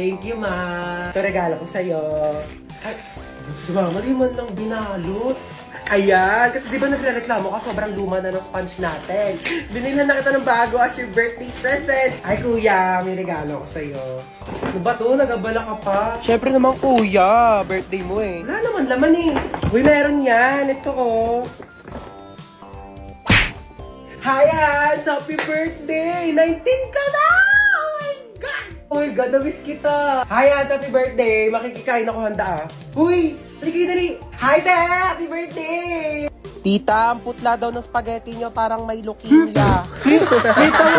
Thank you, ma. Ito regalo ko sa'yo. Ay, sumama, di man lang binalot. Ayan, kasi di ba nagre-reklamo ka, sobrang luma na ng sponge natin. Binilhan na kita ng bago as your birthday present. Ay, kuya, may regalo ko sa'yo. Ano ba to? Nagabala ka pa? Siyempre naman, kuya. Birthday mo eh. Wala naman laman eh. Uy, meron yan. Ito oh. Hi, Hans! Happy birthday! 19 ka na! Oh my God! Oh my God, na-miss kita! Hi, Hans! Happy birthday! Makikikain ako handa ah. Uy! Dali! Hi, Te! Happy birthday! Tita, ang putla daw ng spaghetti nyo parang may leukemia. Uy,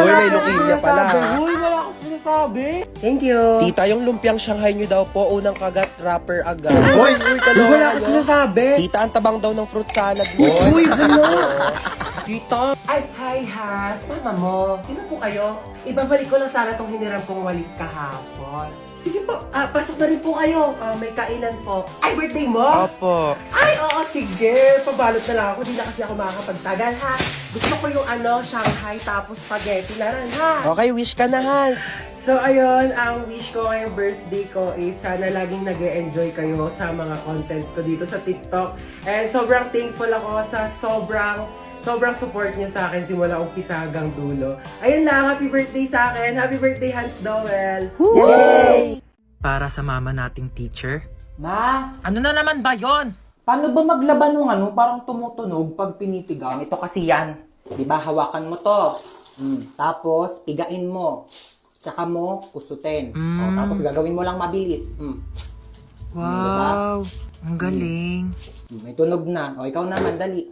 may leukemia pala. Uy, wala akong sinasabi. Thank you. Tita, yung lumpiang Shanghai nyo daw po, unang kagat, wrapper agad. Uy, kaloka. Wala akong sinasabi. Tita, ang tabang daw ng fruit salad mo. Uy, ano? Tita. Ay, hi, Has. Mama mo. Sino po kayo? Ibabalik ko lang sana itong hiniram kong walis kahapon. Sige po, pasok na rin po kayo. May kainan po. Ay, birthday mo? Opo. Ay, oo, sige. Pabalot na lang ako. Di na kasi ako makakapagtagal, ha? Gusto ko yung Shanghai tapos spaghetti na rin, ha? Okay, wish ka na, Hans. So, ayun, ang wish ko ngayong birthday ko is sana laging nag-e-enjoy kayo sa mga contents ko dito sa TikTok. And sobrang thankful ako sa sobrang support niyo sa akin simula umpisa hanggang dulo. Ayun lang, happy birthday sa akin. Happy birthday, Hans Dowell. Yay! Para sa mama nating teacher. Ma, Ano na naman ba yon? paano ba maglaban ng parang tumutunog pag pinitigan? Ito kasi yan. Di ba, hawakan mo to. Tapos, pigain mo. Tsaka mo, kusutin. O, tapos gagawin mo lang mabilis. Wow, ang galing. May tunog na. O, ikaw naman, dali.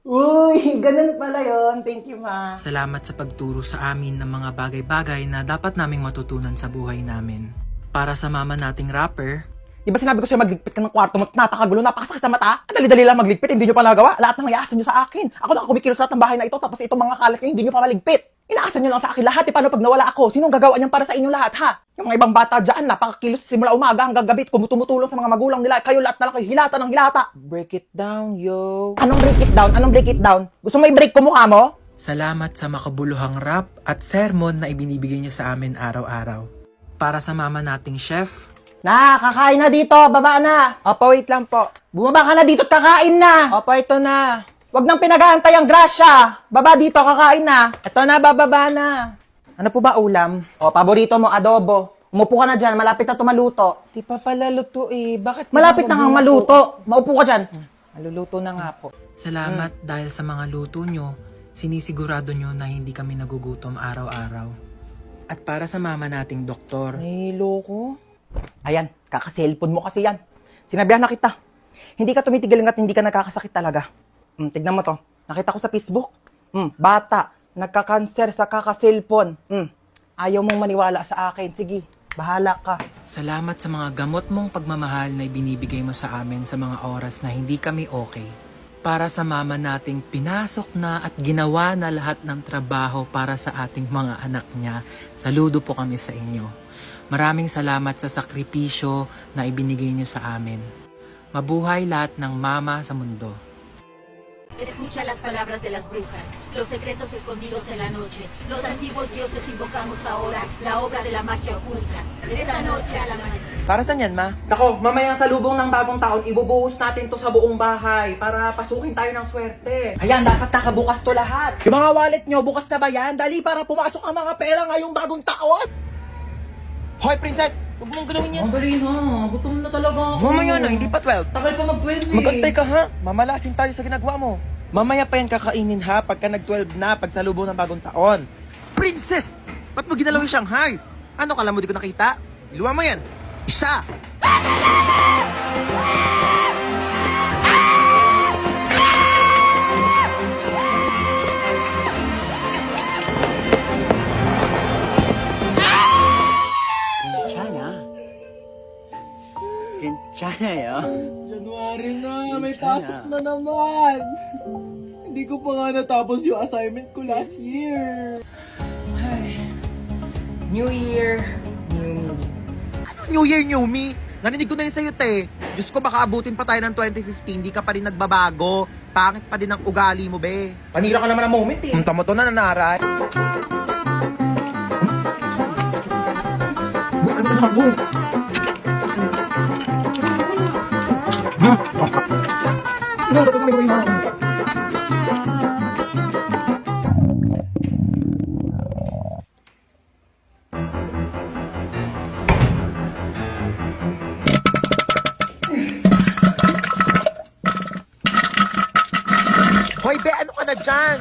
Uy, ganun pala yon. Thank you, ma. Salamat sa pagturo sa amin ng mga bagay-bagay na dapat naming matutunan sa buhay namin. Para sa mama nating rapper, Di ba sinabi ko sa'yo magligpit ka ng kwarto mo? Napakagulo, napakasakit sa mata. Ang dali-dali lang magligpit, hindi nyo pa nagawa. Lahat ng iasan nyo sa akin. Ako na kumikilos lahat ng bahay na ito, tapos itong mga kalat nyo, hindi nyo pa maligpit. Inaasan nyo lang sa akin lahat. Paano pag nawala ako? Sinong gagawa niyan para sa inyo lahat, ha? Yung mga ibang bata dyan, napakakilos simula umaga hanggang gabi, tumutulong sa mga magulang nila. Kayo lahat na lang kayo, hilata ng hilata. Break it down, yo. Anong break it down? Anong break it down? Gusto mo i-break ko mukha mo? salamat sa makabuluhang rap at sermon na ibinibigay niyo sa amin araw-araw. Para sa mama nating chef, Kakain na dito, baba na. Opo, wait lang po. Bumaba ka na dito at kakain na. Opo, ito na. Huwag nang pinag-aantay ang grasya. Baba dito, kakain na. Ito na, bababa na. Ano po ba ulam? O, paborito mo, adobo. Umupo ka na dyan, malapit na tumaluto. Di pa pala luto eh. Bakit? Malapit na nga maluto. Maupo ka dyan. Maluluto na nga po. salamat dahil sa mga luto nyo, sinisigurado nyo na hindi kami nagugutom araw-araw. At para sa mama nating doktor, Nahilo ko. Ayan, kaka-cellphone mo kasi yan. Sinabihan na kita. Hindi ka tumitigil hanggat hindi ka nagkakasakit talaga. Tignan mo to. Nakita ko sa Facebook. Bata, nagka-cancer sa kaka-cellphone. Ayaw mong maniwala sa akin. Sige, bahala ka. salamat sa mga gamot mong pagmamahal na ibinibigay mo sa amin sa mga oras na hindi kami okay. Para sa mama nating pinasok na at ginawa na lahat ng trabaho para sa ating mga anak niya, saludo po kami sa inyo. Maraming salamat sa sakripisyo na ibinigay niyo sa amin. Mabuhay lahat ng mama sa mundo. Escucha las palabras de las brujas, los secretos escondidos en la noche. Los antiguos dioses invocamos ahora la obra de la magia oculta. Esta noche al amanecer. Para saan yan, ma? Nako, mamaya sa lubong ng bagong taon, ibubuhos natin to sa buong bahay para pasukin tayo ng swerte. Ayan, dapat nakabukas to lahat. Yung mga wallet nyo, bukas na ba yan? Dali para pumasok ang mga pera ngayong bagong taon. Hoy, princess! Huwag mong gawin yan! Ang dali na, gutom na talaga ako. Mamaya na, hindi pa 12. Tagal pa mag-12 Magantay ka ha! Mamalasin tayo sa ginagawa mo. Mamaya pa yan kakainin ha pagka nag-12 na pag salubong ng bagong taon. Princess! Ba't mo ginalaw yung Shanghai? Ano kala mo di ko nakita? Iluwa mo yan! Isa! 괜찮아요. January na, may pasok na naman. Hindi ko pa nga natapos yung assignment ko last year. Ay. New Year, New Me. Ano New Year, New Me? Narinig ko na yun sa'yo, te. Diyos ko, baka abutin pa tayo ng 2015, di ka pa rin nagbabago. Pangit pa din ang ugali mo, be. Panira ka naman ng moment eh. Tamo to na nanaray. Hoy, be, ano ka na dyan?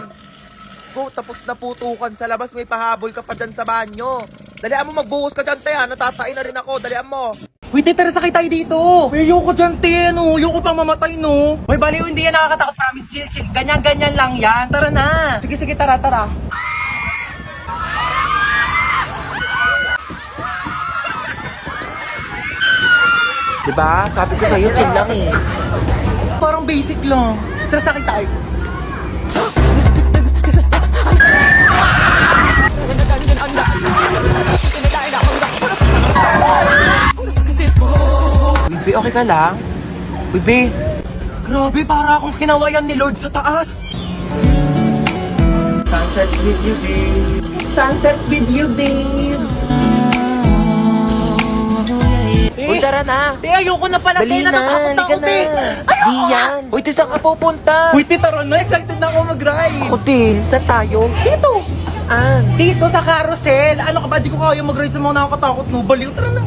Go, tapos na putukan sa labas, may pahabol ka pa dyan sa banyo. Dalian mo, magbuhos ka dyan, te, ha? Natatain na rin ako, dalian mo. Uy, te, tara sakay tayo dito. Uy, ayoko dyan, te, no. Ayoko pang mamatay, no. Uy, baliw, hindi yan nakakatakot. Promise, chill, chill. Ganyan-ganyan lang yan. Tara na. Sige, sige, tara, tara. Diba? Sabi ko sa'yo, chill lang eh. Parang basic lang. Tara sakay tayo. Bibi, okay ka lang? Bibi, Grabe, para akong kinawayan ni Lord sa taas. sunsets with you, babe. Sunsets with you, babe. Uy, tara na. Te, ayoko na pala. Dali Te, na, natatakot halika ako, na. te. Di yan. Uy, te, saan ka pupunta? Uy, te, tara na. Excited na ako mag-ride. Ako din. Saan tayo? Dito. Saan? Dito sa carousel. Ano ka ba? Di ko kaya mag-ride sa mga nakakatakot, no? Baliw, tara na.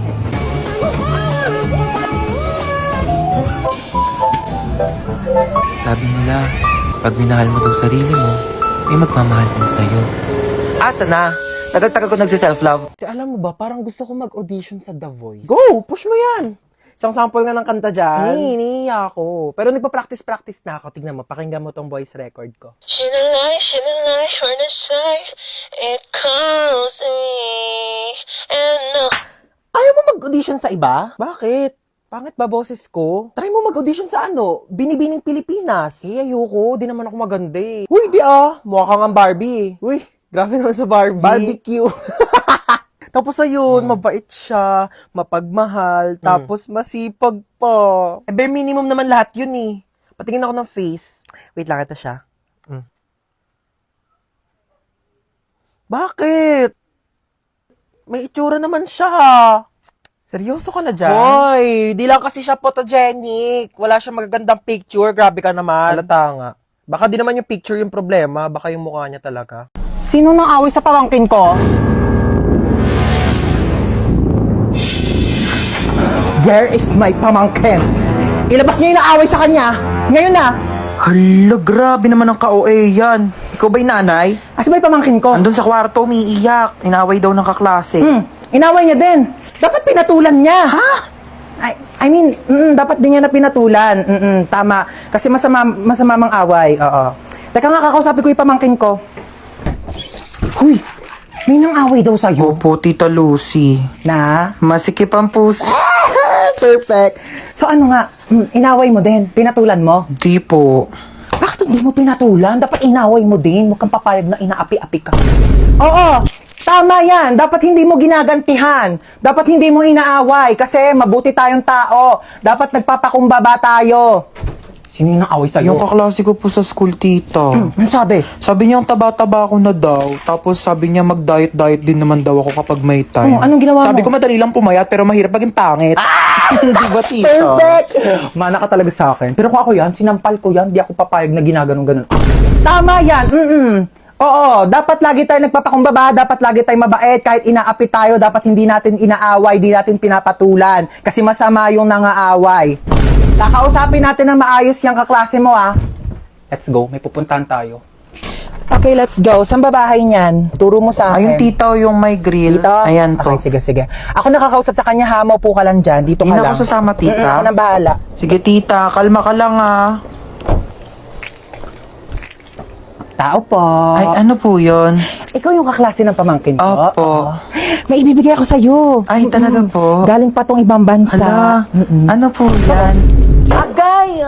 Sabi nila, pag minahal mo daw sarili mo, may magmamahal din sa'yo. Asa na? Tagal-tagal ko nagsi-self-love. Te, alam mo ba, parang gusto ko mag-audition sa The Voice. Go! Push mo yan! Isang sample nga ng kanta dyan. Iniiya ako. Pero nagpa-practice-practice na ako. Tignan mo, pakinggan mo tong voice record ko. Shimmy light, on the side, it calls me, and Ayaw mo mag-audition sa iba? Bakit? Pangit ba boses ko? Try mo mag-audition sa ano? Binibining Pilipinas. Eh, ayoko. Di naman ako maganda eh. Uy, di ah. Mukha kang ang Barbie. Uy, grabe naman sa Barbie. Barbecue. Tapos ayun, mabait siya, mapagmahal, tapos masipag pa. Eh, bare minimum naman lahat yun eh. Patingin ako ng face. Wait lang, ito siya. Bakit? May itsura naman siya. Seryoso ka na dyan? Hoy, di lang kasi siya photogenic. Wala siya magagandang picture. Grabe ka naman. Halata nga. Baka di naman yung picture yung problema. Baka yung mukha niya talaga. Sino nang away sa pamangkin ko? Where is my pamangkin? Ilabas niyo yung naaway sa kanya. Ngayon na. Hala, grabe naman ang ka-OA yan. Ikaw ba'y nanay? Asa ba yung pamangkin ko? Andun sa kwarto, umiiyak. Inaway daw ng kaklase. Inaway niya din. Dapat pinatulan niya. Ha? I mean, dapat din niya na pinatulan. Tama. Kasi masama mang away. Oo. Teka nga, kakausapin ko yung pamangkin ko. Huy, may nang away daw sa'yo. Opo, Tita Lucy. Na? Masikip ang puso. Perfect. So ano nga, inaway mo din? Pinatulan mo? Di po. Bakit hindi mo pinatulan? Dapat inaway mo din. Huwag kang papayag na inaapi-api ka. Oo, tama yan. Dapat hindi mo ginagantihan. Dapat hindi mo inaaway. Kasi mabuti tayong tao. Dapat nagpapakumbaba tayo. Sino yung naaway sa'yo? Yung kaklase ko po sa school, tita. Ano sabi? Sabi niya, ang taba-taba ako na daw. Tapos sabi niya, mag-diet-diet din naman daw ako kapag may time. Oh, anong ginawa Sabi mo? ko, madali lang pumayat, pero mahirap maging pangit. Di ba, tita? Perfect! Mana ka talaga sa akin. Pero kung ako yan, sinampal ko yan, di ako papayag na ginaganon-ganon. Tama yan! Oo, dapat lagi tayo nagpapakumbaba, dapat lagi tayo mabait, kahit inaapi tayo, dapat hindi natin inaaway, di natin pinapatulan. Kasi masama yung nangaaway. Kakausapin natin na maayos yung kaklase mo, ah. Let's go, may pupuntahan tayo. Okay, let's go. Saan ba bahay niyan? Turo mo sa akin. Ayun, tita, yung may grill. Dito? Ayan po. Okay, sige. Ako nakakausap sa kanya, ha? Maupo ka lang dyan. Dito Hindi ka na lang. ako sasama, tita. Ako nang bahala. Sige, tita, kalma ka lang, ah. Tao po. Ay, ano po yun? Ikaw yung kaklase ng pamangkin ko? Opo. Oo. May ibibigay ako sa'yo. Ay, talaga po? Galing pa tong ibang bansa. Hala, ano po yan? Agay!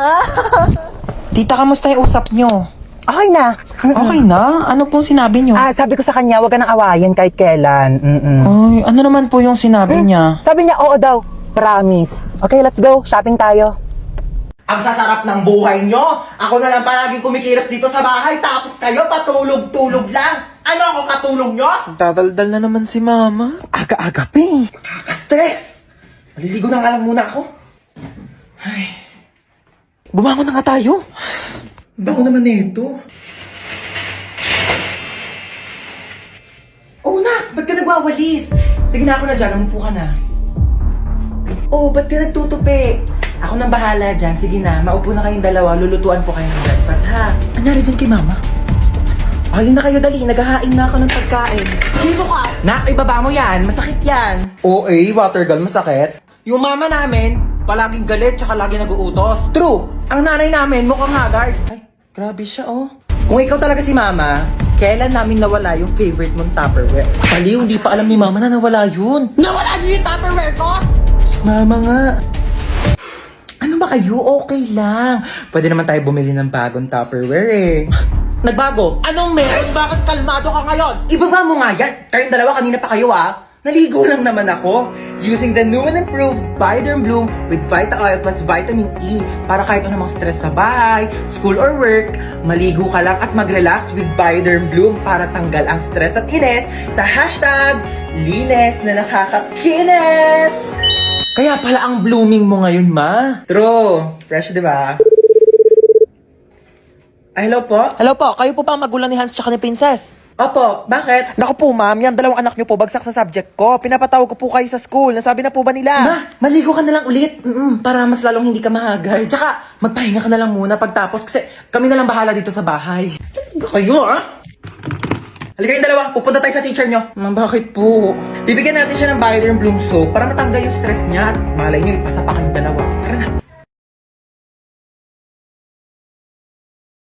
Tita, kamusta yung usap nyo? Okay na. Okay na? Ano pong sinabi nyo? Sabi ko sa kanya, wag ka nang awayan kahit kailan. Ay, ano naman po yung sinabi niya? Sabi niya, oo daw. Promise. Okay, let's go. Shopping tayo. Ang sasarap ng buhay nyo. Ako na lang palaging kumikilos dito sa bahay, tapos kayo patulog-tulog lang. Ano ako katulong nyo? Tataldal na naman si Mama. Aga-aga, pe. Nakaka-stress. Maliligo na nga lang muna ako. Ay. Bumangon na nga tayo. Bago naman nito. Oh, na! Ba't ka nagwawalis? Sige na, ako na dyan. Umupo ka na. Oh, ba't ka nagtutupi? Ako nang bahala dyan. Sige na, maupo na kayong dalawa. Lulutuan po kayo ng breakfast, ha? Anyari dyan kay Mama? Halin na kayo, dali. Naghahain na ako ng pagkain. Sino ka? Nak, ibaba mo yan. Masakit yan. Oo, water gun, masakit. Yung mama namin, palaging galit tsaka lagi nag-uutos. True. Ang nanay namin, mukhang haggard. Ay, grabe siya, oh. Kung ikaw talaga si Mama, kailan namin nawala yung favorite mong Tupperware? Baliw, hindi pa alam ni Mama na nawala yun. Nawala niyo yung Tupperware ko? Mama nga. Ano ba kayo? Okay lang. Pwede naman tayo bumili ng bagong Tupperware eh. Nagbago? Anong meron? Bakit kalmado ka ngayon? Ibaba mo nga yan. Kayong dalawa kanina pa kayo Naligo lang naman ako. Using the new and improved Bioderm Bloom with Vita Oil plus Vitamin E para kahit anumang stress sa bahay, school or work, maligo ka lang at mag-relax with Bioderm Bloom para tanggal ang stress at inis sa hashtag linis na nakakakinis. Kaya pala ang blooming mo ngayon, Ma. True. Fresh, di ba? Ay, hello po? Hello po, kayo po ba ang magulang ni Hans tsaka ni Princess? Opo, bakit? Naku po ma'am, yan dalawang anak niyo po bagsak sa subject ko. Pinapatawag ko po kayo sa school. Nasabi na po ba nila? Ma, maligo ka na lang ulit. Para mas lalong hindi ka mahagay. Tsaka, magpahinga ka na lang muna pagtapos kasi kami na lang bahala dito sa bahay. Kayo, Halika yung dalawa, pupunta tayo sa teacher nyo. Ma'am, bakit po? Bibigyan natin siya ng Bioderm Bloom soap para matanggal yung stress niya at malay nyo, ipasa pa kayong dalawa.